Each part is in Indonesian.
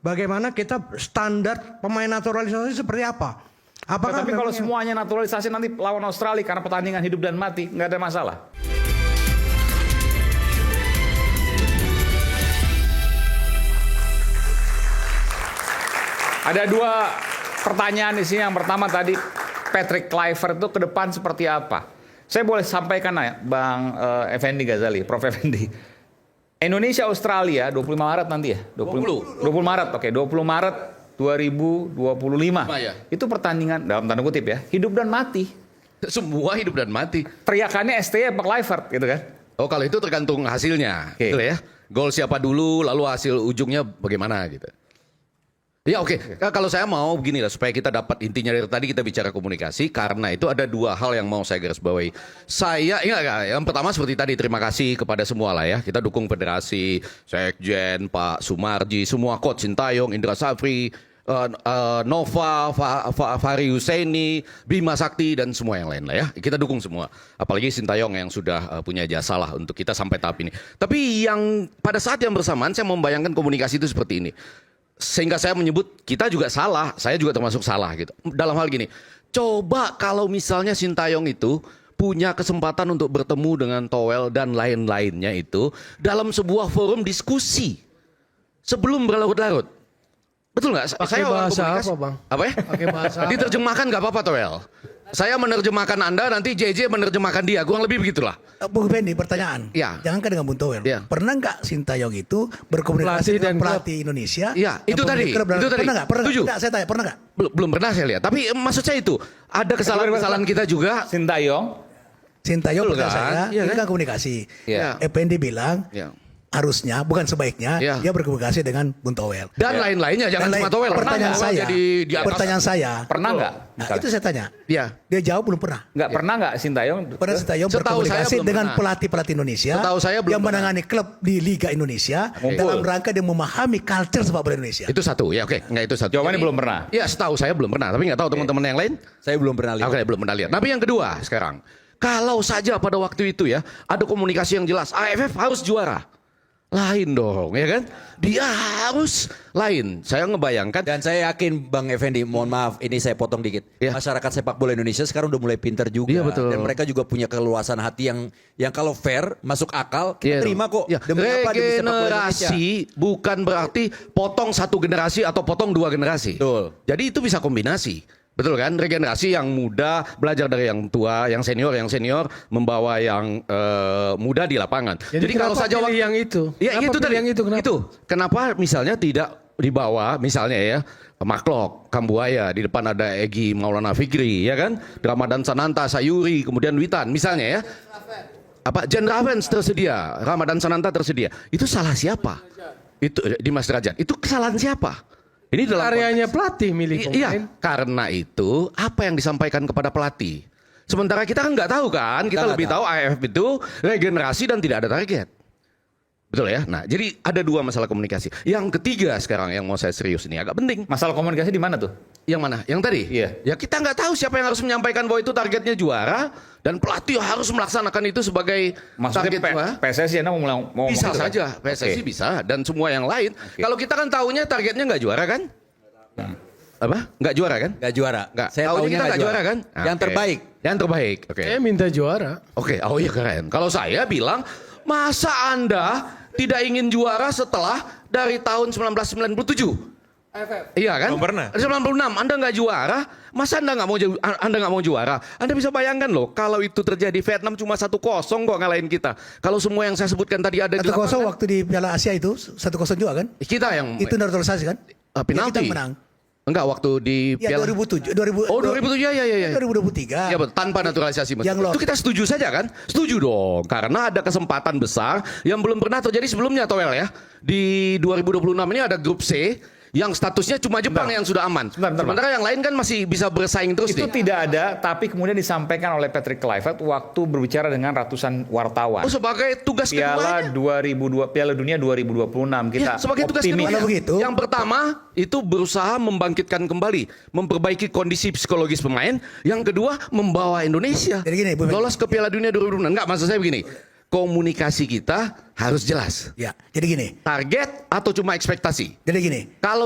bagaimana kita standar pemain naturalisasi seperti apa? Apakah Tapi kalau memang semuanya naturalisasi nanti lawan Australia karena pertandingan hidup dan mati, nggak ada masalah. Ada dua pertanyaan di sini. Yang pertama tadi, Patrick Kluivert itu ke depan seperti apa? Saya boleh sampaikan ya, Bang Effendi Ghazali, Prof. Effendi. Indonesia Australia 25 Maret nanti ya? 20 Maret, oke. 20 Maret 2025. Ya. Itu pertandingan, dalam tanda kutip ya, hidup dan mati. Semua hidup dan mati. Teriakannya STY apa Kluivert gitu kan? Oh, kalau itu tergantung hasilnya, Oke. gitu ya. Gol siapa dulu, lalu hasil ujungnya bagaimana gitu. Ya oke. Kalau saya mau begini lah, supaya kita dapat intinya dari tadi kita bicara komunikasi, karena itu ada dua hal yang mau saya garis bawahi. Saya, yang pertama seperti tadi, terima kasih kepada semua lah ya. Kita dukung federasi, Sekjen, Pak Sumarji, semua coach, Sintayong, Indra Safri, Nova, Fahri Husaini, Bima Sakti, dan semua yang lain lah ya. Kita dukung semua. Apalagi Sintayong yang sudah punya jasa lah untuk kita sampai tahap ini. Tapi yang pada saat yang bersamaan saya membayangkan komunikasi itu seperti ini. Sehingga saya menyebut kita juga salah, saya juga termasuk salah gitu. Dalam hal gini, coba kalau misalnya Sintayong itu punya kesempatan untuk bertemu dengan Towel dan lain-lainnya itu dalam sebuah forum diskusi sebelum berlarut-larut. Betul nggak? Pakai bahasa apa, Bang? Apa ya? Pakai bahasa apa? Diterjemahkan nggak apa-apa, Towel. Saya menerjemahkan Anda, nanti JJ menerjemahkan dia. Kurang lebih begitulah. Bung Fendi, pertanyaan. Ya. Jangankan dengan Bung Towel. Ya. Pernah nggak Sintayong itu berkomunikasi Pelatih dan dengan pelatih Indonesia? Ya, yang itu tadi. pemilik klub? Itu tadi. Pernah nggak? Pernah Setuju. nggak? Saya tanya, pernah nggak? Belum pernah saya lihat. Tapi maksud saya itu, ada kesalahan-kesalahan kita juga. Sintayong, Sintayong Betul kata kan? saya, Iya ini kan? kan komunikasi. Iya. Effendi bilang, Ya. harusnya, bukan sebaiknya, Ya. dia berkomunikasi dengan Bung Towel. Dan lain-lainnya, jangan Dan cuma Towel. Pertanyaan Towel saya, jadi di atas. pertanyaan saya. pernah nggak? Nah, itu saya tanya. Ya. Dia jawab belum pernah. Nggak pernah nggak Sintayong? Pernah Sintayong Setahu saya berkomunikasi belum dengan pernah. pelatih-pelatih Indonesia Setahu saya belum yang pernah. menangani klub di Liga Indonesia dalam rangka dia memahami culture sepak bola Indonesia. Itu satu, ya oke. Nggak itu satu. Jawabannya Jadi, belum pernah. Ya setahu saya belum pernah, tapi nggak tahu teman-teman yang lain. Saya belum pernah lihat. Oke, belum pernah lihat. Tapi yang kedua sekarang, kalau saja pada waktu itu ya ada komunikasi yang jelas, AFF harus juara. Lain dong, ya kan? Dia harus lain. Saya ngebayangkan. Dan saya yakin Bang Effendi, mohon maaf ini saya potong dikit. Ya. Masyarakat sepak bola Indonesia sekarang udah mulai pintar juga. Iya, betul. Dan mereka juga punya keluasan hati yang kalau fair, masuk akal, kita Iya, terima kok. ya. Demi apa? Demi sepak bola Indonesia. Regenerasi bukan berarti potong satu generasi atau potong dua generasi. Betul. Jadi itu bisa kombinasi. Betul kan? Regenerasi yang muda belajar dari yang tua, yang senior membawa yang muda di lapangan. Jadi kalau kenapa saja pilih yang itu? Ya Kenapa itu pilih tadi. yang itu, kenapa? Kenapa misalnya tidak dibawa misalnya ya Maklok, Kambuaya, di depan ada Egy Maulana Fikri, ya kan? Ramadan Sananta, Sayuri, kemudian Witan misalnya ya. Apa Jen Ravens tersedia, Ramadan Sananta tersedia. Itu salah siapa? Itu Dimas Derajat. Itu kesalahan siapa? Ini dalam Karyanya pelatih milih Iya, pemain. karena itu apa yang disampaikan kepada pelatih. Sementara kita kan nggak tahu kan, kita nggak lebih tahu AFF itu regenerasi dan tidak ada target. Betul ya? Nah, jadi ada dua masalah komunikasi. Yang ketiga sekarang yang mau saya serius ini agak penting. Masalah komunikasi di mana tuh? Yang mana? Yang tadi? Iya. Ya kita nggak tahu siapa yang harus menyampaikan bahwa itu targetnya juara dan pelatih harus melaksanakan itu sebagai Maksudnya target juara. PSSI Anda mau Bisa gitu kan? saja, PSSI Oke. bisa dan semua yang lain. Kalau kita kan tahunya targetnya nggak juara kan? Apa? Nggak juara kan? Nggak juara. Nggak. Saya Taunya tahunya kita nggak juara kan? Yang Oke. terbaik. Yang terbaik. Oke. Saya minta juara. Oke, oh iya keren. Kalau saya bilang, masa Anda tidak ingin juara setelah dari tahun 1997? Iya kan? Belum pernah. 96, Anda nggak juara, masa Anda nggak mau juara? Anda bisa bayangkan loh, kalau itu terjadi Vietnam cuma 1-0 kok ngalahin kita. Kalau semua yang saya sebutkan tadi ada di 1-0 lapangan, waktu di Piala Asia itu 1-0 juga kan? kita yang Itu naturalisasi kan? penalti. Ya, kita menang. Enggak, waktu di Ya Piala 2007, Oh 2007 ya. 2023. Ya betul, tanpa naturalisasi. Yang Itu lolos. kita setuju saja kan? Setuju dong, karena ada kesempatan besar yang belum pernah terjadi sebelumnya, Towel ya. Di 2026 ini ada grup C yang statusnya cuma Jepang yang sudah aman. Sebentar, Sementara yang lain kan masih bisa bersaing terus Itu nih. tidak ada, tapi kemudian disampaikan oleh Patrick Kluivert waktu berbicara dengan ratusan wartawan. Oh sebagai tugas Piala keduanya. Piala Dunia 2026 kita Ya, sebagai tugas optimis. keduanya. Kalau begitu. Yang pertama itu berusaha membangkitkan kembali, memperbaiki kondisi psikologis pemain. Yang kedua membawa Indonesia Jadi gini, Bu Fendi. lolos ke Piala Dunia 2026. Enggak, maksud saya begini. komunikasi kita harus jelas. Ya, jadi gini. Target atau cuma ekspektasi? Jadi gini. Kalau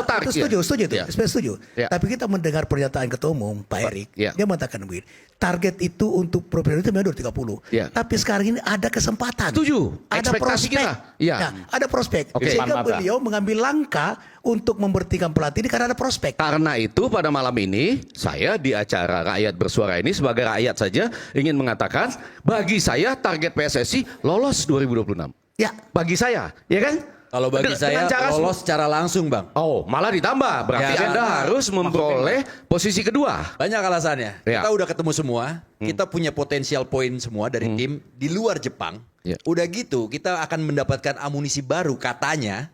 target, itu setuju tuh, Ya. setuju. Ya. Tapi kita mendengar pernyataan Ketua Umum Pak Erik, Ya. dia mengatakan begini. Target itu untuk periode itu memang 2030. Ya. Tapi sekarang ini ada kesempatan. Setuju. Ada Ekspektasi prospek. kita. Ya. Ya, ada prospek. Oke. Sehingga Depan mata. beliau mengambil langkah untuk memberhentikan pelatih ini karena ada prospek. Karena itu pada malam ini saya di acara Rakyat Bersuara ini sebagai rakyat saja ingin mengatakan bagi saya target PSSI lolos 2026. Ya. Bagi saya, ya kan? Kalau bagi saya Dengan cara lolos secara langsung, Bang. Oh, malah ditambah. Berarti Ya. Anda harus memperoleh posisi kedua. Banyak alasannya. Ya. Kita udah ketemu semua, kita punya potensial poin semua dari tim di luar Jepang. Ya. Udah gitu, kita akan mendapatkan amunisi baru katanya,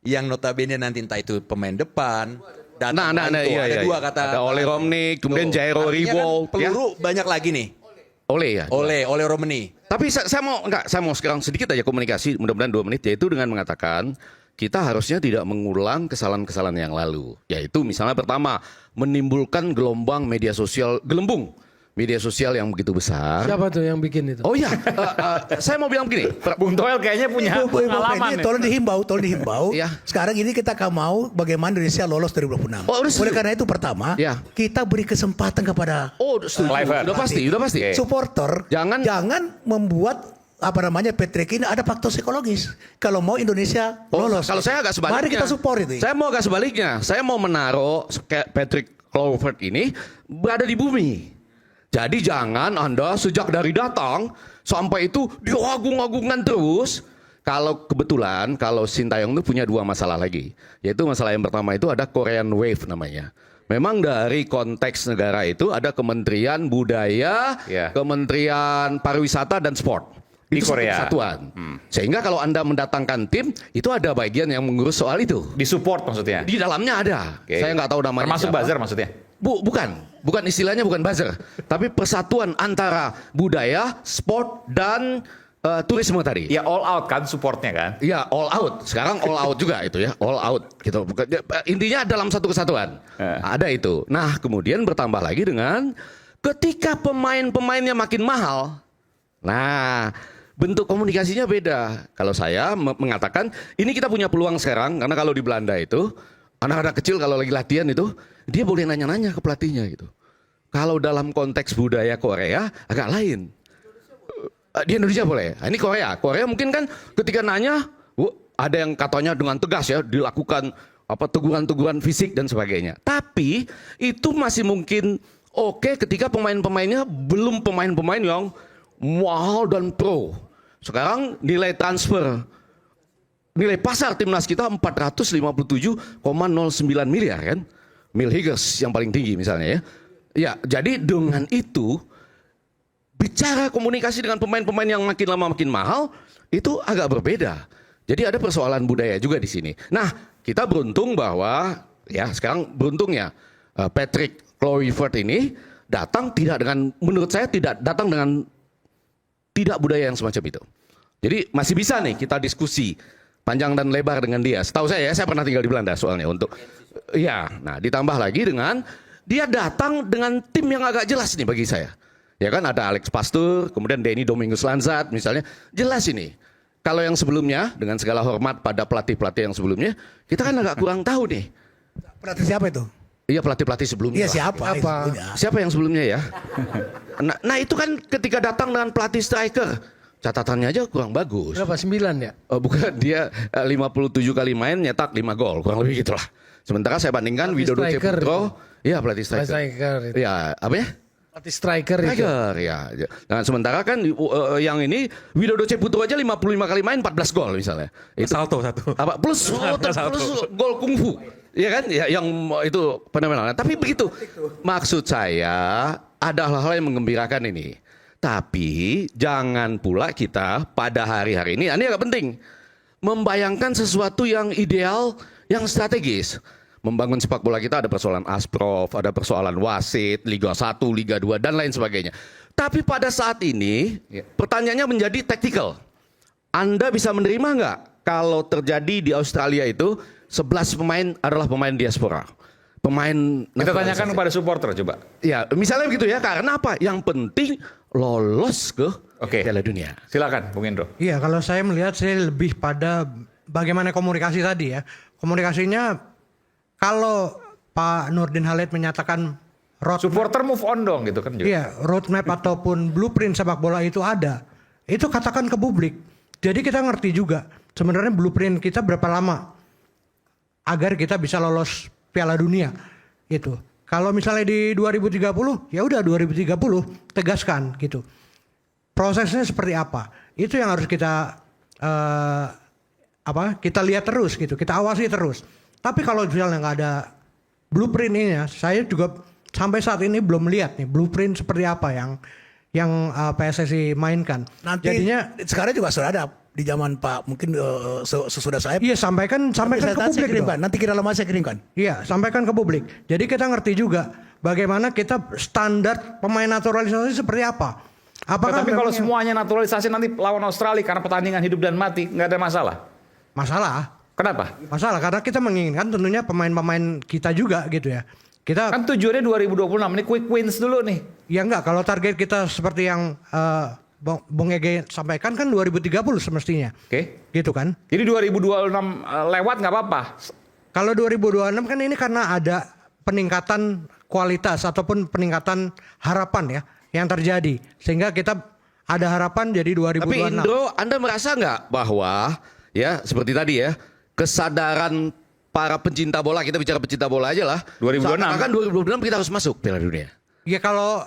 yang notabene nanti entah itu pemain depan. Nah, ada dua kata. Ada Ole Romnik, kemudian Tuh. Jairo Artinya kan Ribold, peluru banyak lagi nih. Ole ya. Ole Romani. Tapi saya mau sekarang sedikit aja komunikasi, mudah-mudahan 2 menit, yaitu dengan mengatakan kita harusnya tidak mengulang kesalahan-kesalahan yang lalu. Yaitu misalnya pertama, menimbulkan gelombang media sosial, gelembung media sosial yang begitu besar. Siapa tuh yang bikin itu? Oh iya, saya mau bilang begini. Bung Toel kayaknya punya pengalaman. Ini tolong dihimbau. Ya. Sekarang ini kita akan mau bagaimana Indonesia lolos 2026. Oh, udah setuju. Oleh karena itu pertama, Ya. kita beri kesempatan kepada Oh, setuju. Clivert. Udah pasti. Oke. supporter. Jangan- membuat Patrick ini ada faktor psikologis. Kalau mau Indonesia Oh, lolos. kalau saya agak sebaliknya. Mari kita support itu. Saya mau agak sebaliknya. Saya mau menaruh kayak Patrick Kluivert ini berada di bumi. Jadi jangan Anda sejak dari datang sampai itu diagung-agungkan terus. Kalau kebetulan kalau Sintayong itu punya 2 masalah lagi. Yaitu masalah yang pertama itu ada Korean Wave namanya. Memang dari konteks negara itu ada Kementerian Budaya, Ya. Kementerian Pariwisata dan Sport. Di Itu satu Korea. kesatuan. Sehingga kalau Anda mendatangkan tim, itu ada bagian yang mengurus soal itu. Disupport maksudnya. Di dalamnya ada. Oke. Saya nggak tahu namanya. Termasuk siapa. buzzer maksudnya. Bukan istilahnya bukan buzzer, tapi persatuan antara budaya, sport dan turisme tadi. Ya all out kan supportnya kan. Ya all out. Sekarang all out juga itu ya, all out gitu. Intinya dalam satu kesatuan. Ada itu. Nah, kemudian bertambah lagi dengan ketika pemain-pemainnya makin mahal. Nah, bentuk komunikasinya beda. Kalau saya mengatakan ini kita punya peluang sekarang karena kalau di Belanda itu anak-anak kecil kalau lagi latihan itu dia boleh nanya-nanya ke pelatihnya gitu. Kalau dalam konteks budaya Korea agak lain. Di Indonesia boleh. Nah, ini Korea mungkin kan ketika nanya, ada yang katanya dengan tegas ya dilakukan teguran-teguran fisik dan sebagainya. Tapi itu masih mungkin oke ketika pemain-pemainnya belum pemain-pemain yang mahal dan pro. Sekarang nilai pasar timnas kita 457,09 miliar kan. Mil Higgins yang paling tinggi misalnya ya. Ya, jadi dengan itu bicara komunikasi dengan pemain-pemain yang makin lama makin mahal itu agak berbeda. Jadi ada persoalan budaya juga di sini. Nah, kita beruntung bahwa ya sekarang beruntungnya Patrick Kluivert ini datang menurut saya tidak datang dengan tidak budaya yang semacam itu. Jadi masih bisa nih kita diskusi panjang dan lebar dengan dia. Setahu saya pernah tinggal di Belanda soalnya nah ditambah lagi dengan dia datang dengan tim yang agak jelas nih bagi saya. Ya kan ada Alex Pastur, kemudian Denny Domingos Lanzat misalnya. Jelas ini. Kalau yang sebelumnya dengan segala hormat pada pelatih-pelatih yang sebelumnya, kita kan agak kurang tahu nih. Pelatih siapa itu? Iya pelatih-pelatih sebelumnya. Iya siapa? Siapa yang sebelumnya ya? Nah itu kan ketika datang dengan pelatih striker, catatannya aja kurang bagus. Berapa? 9 ya? Oh, bukan, dia 57 kali main nyetak 5 gol, kurang lebih gitulah. Sementara saya bandingkan Pelatih Widodo striker Ceputro, itu. iya pelatih striker. Striker itu. Iya, apa ya? Pelatih striker itu. Striker, ya. Nah, sementara kan yang ini Widodo Ceputro aja 55 kali main 14 gol misalnya. Itu Salto satu. apa plus gol kungfu. Iya kan? Ya, yang itu fenomenal. Tapi begitu. Maksud saya ada hal-hal yang menggembirakan ini. Tapi jangan pula kita pada hari-hari ini agak penting. Membayangkan sesuatu yang ideal, yang strategis. Membangun sepak bola kita ada persoalan Asprof, ada persoalan wasit, Liga 1, Liga 2, dan lain sebagainya. Tapi pada saat ini, pertanyaannya menjadi taktikal. Anda bisa menerima nggak kalau terjadi di Australia itu 11 pemain adalah pemain diaspora. pemain Kita tanyakan naturalisasi. kepada supporter coba. Ya, misalnya begitu ya. Karena apa? Yang penting lolos ke Oke. Piala Dunia. Silakan, Bung Indro. Iya, kalau saya melihat saya lebih pada bagaimana komunikasi tadi ya. Komunikasinya kalau Pak Nurdin Halid menyatakan Supporter move on dong gitu kan juga. iya, roadmap ataupun blueprint sepak bola itu ada, itu katakan ke publik. Jadi kita ngerti juga sebenarnya blueprint kita berapa lama agar kita bisa lolos Piala Dunia itu. Kalau misalnya di 2030, ya udah 2030 tegaskan gitu. Prosesnya seperti apa? Itu yang harus kita kita lihat terus gitu, kita awasi terus. Tapi kalau misalnya nggak ada blueprint ini ya, saya juga sampai saat ini belum lihat nih blueprint seperti apa yang PSSI mainkan. Nanti Jadinya sekarang juga sudah ada di zaman Pak mungkin sesudah saya. iya sampaikan ke Saya publik kirimkan. dong. Nanti kira lama saya kirimkan. Iya, sampaikan ke publik. Jadi kita ngerti juga bagaimana kita standar pemain naturalisasi seperti apa. Apakah Tapi kalau memang semuanya naturalisasi nanti lawan Australia karena pertandingan hidup dan mati, nggak ada masalah. masalah? Kenapa? Masalah karena kita menginginkan tentunya pemain-pemain kita juga gitu ya. Kita Kan tujuannya 2026 ini quick wins dulu nih. ya enggak kalau target kita seperti yang Bung Ege sampaikan kan 2030 semestinya. Oke. Gitu kan? Jadi 2026 lewat nggak apa-apa. Kalau 2026 kan ini karena ada peningkatan kualitas ataupun peningkatan harapan ya yang terjadi sehingga kita ada harapan jadi 2026. Tapi Indro, Anda merasa nggak bahwa ya seperti tadi ya kesadaran para pencinta bola, kita bicara pencinta bola aja lah. 2026. Kan 2026 kita harus masuk Piala Dunia. Ya kalau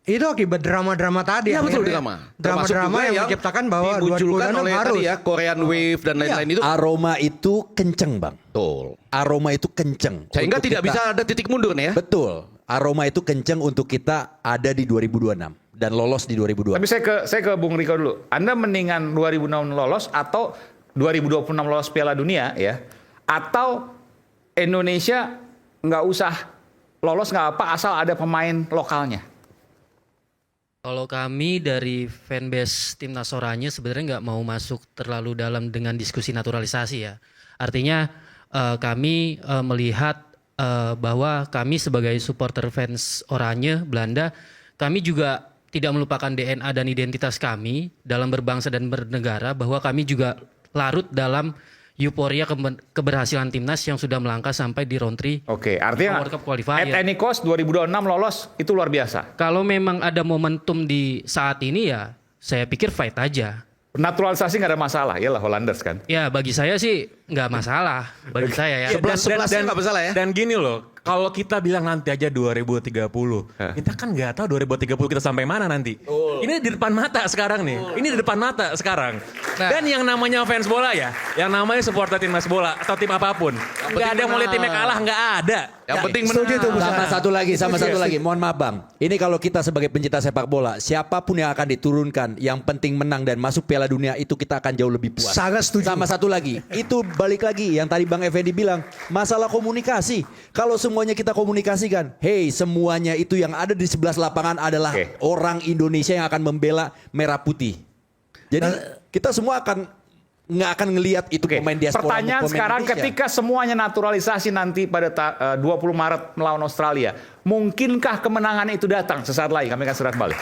itu akibat drama-drama tadi. Iya betul akhirnya. drama. Termasuk Drama-drama juga yang menciptakan bahwa dimunculkan 2026 oleh harus. tadi ya Korean Wave dan lain-lain itu. Aroma itu kenceng, Bang. Betul. Aroma itu kenceng. Sehingga Untuk tidak kita- bisa ada titik mundur nih ya. Betul. Aroma itu kenceng untuk kita ada di 2026 dan lolos di 2026. Tapi saya ke Bung Riko dulu. Anda mendingan 2006 lolos atau 2026 lolos Piala Dunia ya? Atau Indonesia nggak usah lolos nggak apa asal ada pemain lokalnya? Kalau kami dari fanbase Timnas Oranye sebenarnya nggak mau masuk terlalu dalam dengan diskusi naturalisasi ya. Artinya kami melihat bahwa kami sebagai supporter fans Oranye Belanda, kami juga tidak melupakan DNA dan identitas kami dalam berbangsa dan bernegara, bahwa kami juga larut dalam euforia keberhasilan timnas yang sudah melangkah sampai di round 3. Oke, artinya World Cup qualifier. at any cost 2026 lolos itu luar biasa. Kalau memang ada momentum di saat ini ya, saya pikir fight aja. Naturalisasi nggak ada masalah, iyalah Hollanders kan. Ya bagi saya sih nggak masalah, bagi saya ya. 11-11 nggak masalah ya. Dan gini loh, kalau kita bilang nanti aja 2030, kita kan nggak tahu 2030 kita sampai mana nanti. Ini di depan mata sekarang nih. Ini di depan mata sekarang. Nah. Dan yang namanya fans bola ya, yang namanya supporter timnas bola atau tim apapun, nggak ada yang mau lihat timnya kalah, nggak ada. Yang penting Setuju itu, Bu. Sama satu lagi. Mohon maaf, Bang. Ini kalau kita sebagai pencinta sepak bola, siapapun yang akan diturunkan, yang penting menang dan masuk Piala Dunia itu kita akan jauh lebih puas. Sangat setuju. Sama satu lagi, itu balik lagi yang tadi Bang Effendi bilang, masalah komunikasi. Kalau semuanya kita komunikasikan, hey, semuanya itu yang ada di 11 lapangan adalah Oke. orang Indonesia yang akan membela merah putih. Jadi kita semua nggak akan ngelihat itu Oke, pemain diaspora. pertanyaan pemain sekarang Indonesia. ketika semuanya naturalisasi nanti pada 20 Maret melawan Australia, mungkinkah kemenangan itu datang? Sesaat lagi kami akan segera kembali.